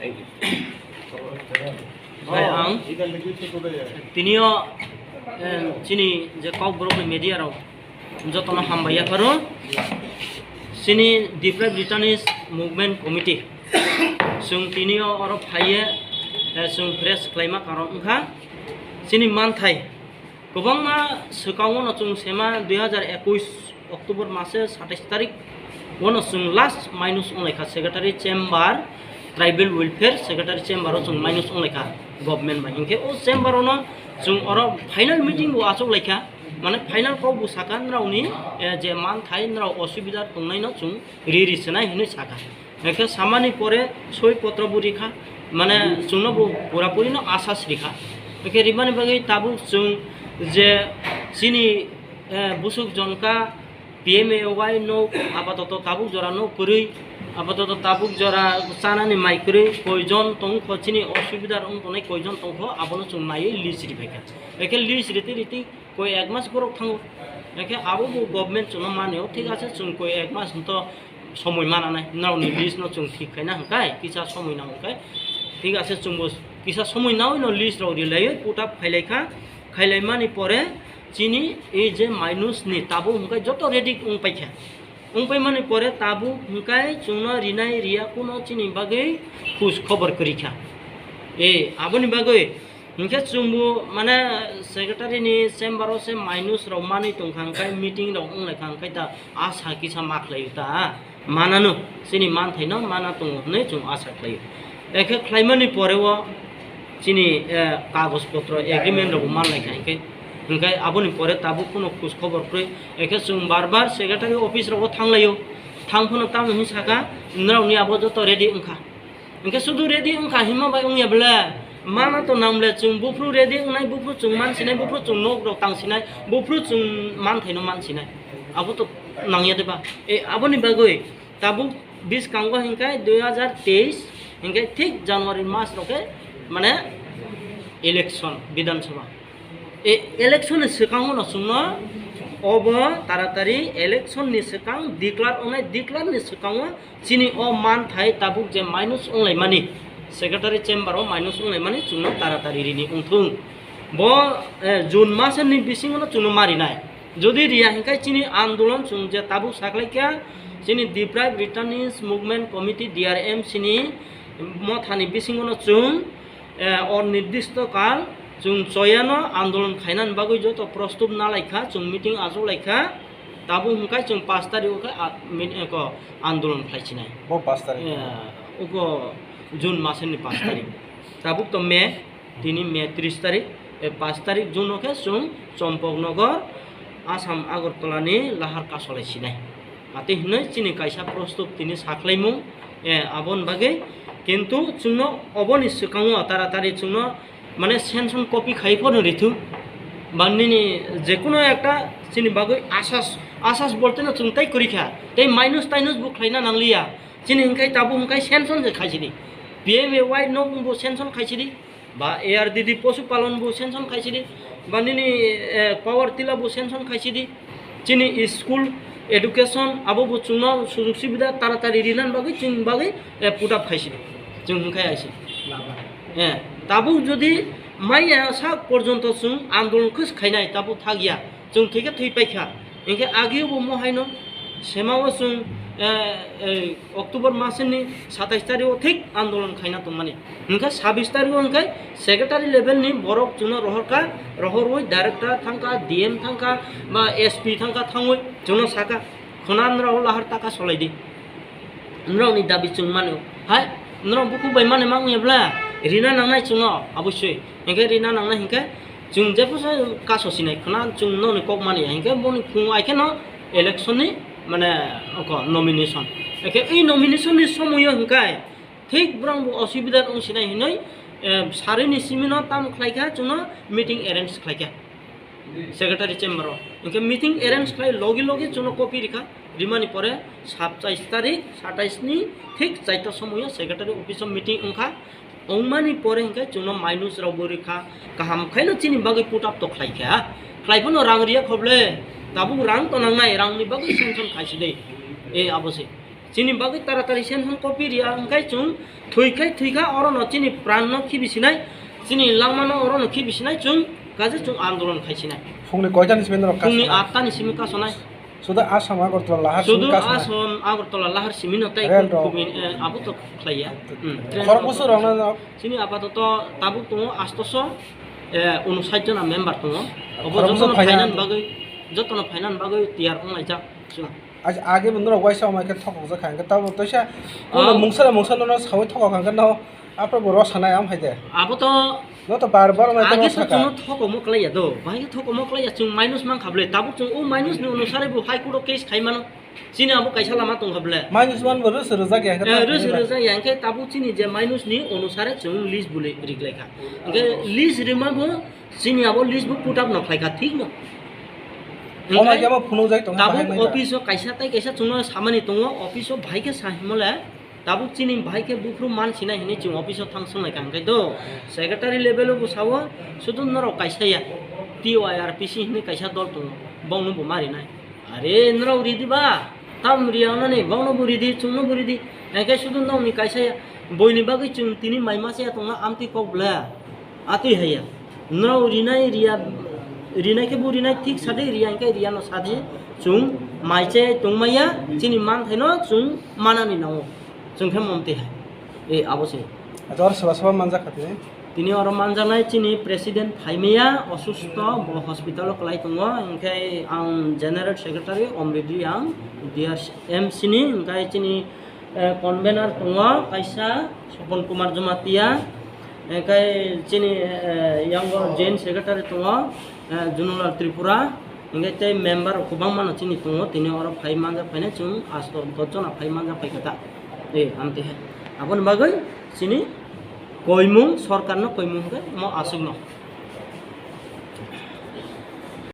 Thank you. Ang tinio sini je kau borok media rao jotona hambaya karo sini deprived Britannies movement committee sung tinio oro phaye sung press claima karo ungkha sini manthai gobangma sukawo no chung sema 2021 October mase 27 tarik wono sung last minus onlekha secretary chamber tribal welfare secretary chamber chung minus onlekha government ba inke o chamber ono chung oro final meeting bo achok lekha mane final ko bu sakan rauni je man thai nrao osubidar tongnai no chung ri senai hinu saka ekhe samani pore soi potro bu rikha mane chungno bu purapuri no asas rikha ekhe ribani bagai tabu chung je sini busuk jonka PMAY no apatot tabuk jora no kuri apatot tabuk jora sanani maikri koijon tong khochini osubidar ong tonai koijon tong kho abono chung nai list ri pheka eke list riti riti koi ek mas gorok thang eke abo bu government chung maneo thik ache chung koi ek mas to সময় মানা নাই নাও নি list ন chung ঠিক খাইনা হকাই কিছা সময় না হকাই ঠিক আছে chung বস কিছা সময় নাও ন list ro ri lai puta phailai khailai mani pore chini এই যে মাইনাস নি তাবু হুকাই যত রেডি পাইখা পাই মানে পরে তাবু হুকাই চুনা রিনাই রিয়া কোনো চিনি বাগে খুশ খবর করিখা এ আবনি বাগে হুকে চুমবু মানে সেক্রেটারি নি চেম্বারো সে মাইনাস র মানি তংখাংকাই মিটিং র unglaikangkai ta asa kisa maklai ta mananu chini man thaino mana tong nei chung asa klai ekhe khlaimani porewo chini kagos potro agreement ro manlai khai Engkai aboni pore tabu kono khos khobor pre ekhe chung barbar secretary office ro thanglayo thangphono tam hi saka nrau ni abo joto ready ungkha engke sudu ready ungkha hima bai ungya bla mana to namle chung bufru ready ungnai bufru chung man sinai bufru chung nok ro tang sinai bufru chung man thaino man sinai abo to nangya deba e aboni bagoi tabu 20 kanggo hingkai 2023 hingkai thik January mas roke mane election বিধান সভা এই election সেকাঙ্গ নসুন of তাড়াতাড়ি election নি সেকাং declare অনাই declare নি সেকাং চিনি অ মান থাই তাবুক যে মাইনাস অনলাই মানি সেক্রেটারি চেম্বার ও মাইনাস অনলাই মানি চুন তাড়াতাড়ি রিনি উংথুং ব জুন মাসের নি বিসিং ন চুন মারি নাই যদি রিয়া হিকাই চিনি আন্দোলন চুন যে তাবুক সাকলাইকা চিনি ডিপ্রাইভ রিটার্নিস মুভমেন্ট কমিটি DRM চিনি মথানি বিসিং ন চুন অনির্দিষ্ট কাল chung choyano andolon khainan bagoi joto prostub na laikha chung meeting ajo laikha tabu hungkai chung 5 tarik ko andolon khlaichinai bo 5 tarik uko jun maseni 5 tarik tabu to me tini me 30 tarik 5 tarik jun oke chung chompoknogor Assam Agartala ni Lahar Kasona sinai ati hinai chini kaisa prostub tini saklaimung abon bagai কিন্তু চুনো অবনি সুকাঙ্গ তাড়াতাড়ি চুনো মানে সেনশন copy খাইফোন ঋতু বান্নিনি যে কোনো একটা চিনি বাগৈ আসাস বলতে না চুংতাই করিখা তাই মাইনাস টাইনাস বুক খাইনা নাংলিয়া চিনি হিংকাই তাবু হিংকাই সেনশন যে খাইছিনি PMAY নো বু সেনশন খাইছিনি বা ARDD পশুপালন বু সেনশন খাইছিনি বান্নিনি পাওয়ার তিলা বু সেনশন খাইছিনি চিনি স্কুল এডুকেশন আবো বু চুনো সুযোগ সুবিধা তাড়াতাড়ি রিনান বাগৈ চিন বাগৈ পুটাপ খাইছিনি जों हिंखाय आइसि ताबु जदि माइया सा पर्यन्त जों आन्दोलनखौ खायनाय ताबु थागिया जों थैखे थै पाइखा इनके आगियावबो महायनो सेमाव जों अक्टोबर मासनि 27 तारिखआव थिक आन्दोलन खायना दं माने इनके 26 तारिखआव इनके सेक्रेटारि लेभेलनि बरक जों रहरवै डाइरेक्टर थांका DM थांका बा SP थांका थांवै जों साका खनानराव लाहार ताका सलायदि नरावनि दाबि जों मानो हाय नरम बुकु बाय माने मांगेब्ला रिना नांनाय चुनो अबश्य हिंके रिना नांनाय हिंके जों जेबो कासो सिनाय खना जों ननि कक माने हिंके बनि फुं आइखे न इलेक्शन नि माने अक नमिनेशन एके ए नमिनेशन नि समय हिंकाय ठीक ब्रंग असुबिदा दं सिनाय हिनै सारिनि सिमिनो ताम खलायखा चुनो मीटिंग अरेंज खलायखा सेक्रेटारि चेम्बर इनके मीटिंग अरेंज खलाय लगे चुनो कपि रिखा रिमानि परे 27 तारिख 27 नि ठीक चाइता समय सेक्रेटारि अफिस मीटिंग उंखा ओंमानि परे हिंके चुनो माइनस राव बोरिखा गाहाम खायनो चिनि बागै पुटाप तो खलायखा खलायफोनो रां रिया खबले ताबु रां तो नांनाय रांनि बागै सेंसन खायसि दे ए आबसे chini bagai taratari senhon kopi ria angkai chung thuikai orono chini pranno khibisinai chini langmano orono khibisinai chung kaje chung andolon khaisinai फुंनि कयटानि सिमेन रखा fungni 8tani simi kasonai सुदा आसाम आगरतला लाहार sudu semen Kasna asom agartala lahar simino tai Rail road. kumin abuto khlaiya खरबसो रंना chini apato tabuk tungo astoso 59 jona member tungo obo Khorokso jotono phainan finance bagai jotono finance bagai tiar onglai jak आज आगे बंदर वाइसा माइके थकक जा खान तब तोसा उन मुंगसला न सावै थकक खान न आपरो बर सानाय आम फाइदे abuto न त बार बार माइके age न so थाका chung thoko moklaiya do bai thoko moklaiya chung minus mang khable tabuk chung o minus ni onusare bu high court case khaimano chini abo kaisa lama tong khable minus one बर sir जा के रोजा यांके ताबु चिनी जे minus नि अनुसारे जों list बुले रिग्लाइखा okay list रिमाबो चिनी आबो लिस्ट बु पुट अप न फ्लाइखा ठीक न ओमा के फुनु जाय तंग ताबु अफिस काइसा ताइ काइसा जों सामानि तंग अफिस भाइके साहिमले ताबु चिनी भाइके बुफ्रु मान सिना हिनि जों अफिस थांसंनाय कांगै दो सेक्रेटारि लेभेल बु सावो सुदुन नर काइसाया TYRPC हिनि काइसा दल तंग बावनो बु मारिनाय अरे नरौ रिदिबा tam riang nani bangno buridi chungno buridi engkai sudun dong ni kaisa boini bagai chung tini mai mase atong amti kok bla ati haya no rinai rinai ke burinai thik sade riang kai rian no sadi chung mai che tung maya chini man thaino chung manani nao chung khem momti hai e abose আজর সবা সবা মানজা খাতে তিনি or মানজানাই চিনি president ফাইমিয়া অসুস্থ hospital ক্লাই দङ ओंखाय आं general secretary अमरेडि आं DRM सिनि ओंखाय चिनि convener दङ काइसा सपन कुमार जमातिया ओंखाय चिनि यांग जेन सेक्रेटारि दङ जुनुलाल त्रिपुरा ओंखाय ते मेम्बार गोबां मानो चिनि दङ तिनि अर फाइ मानजा फाइना जों आस्त 10 जना फाइ मानजा फाइखा ए आमते आबन बागै चिनि কইমুং সরকার ন কইমুং কে ম আসুক ন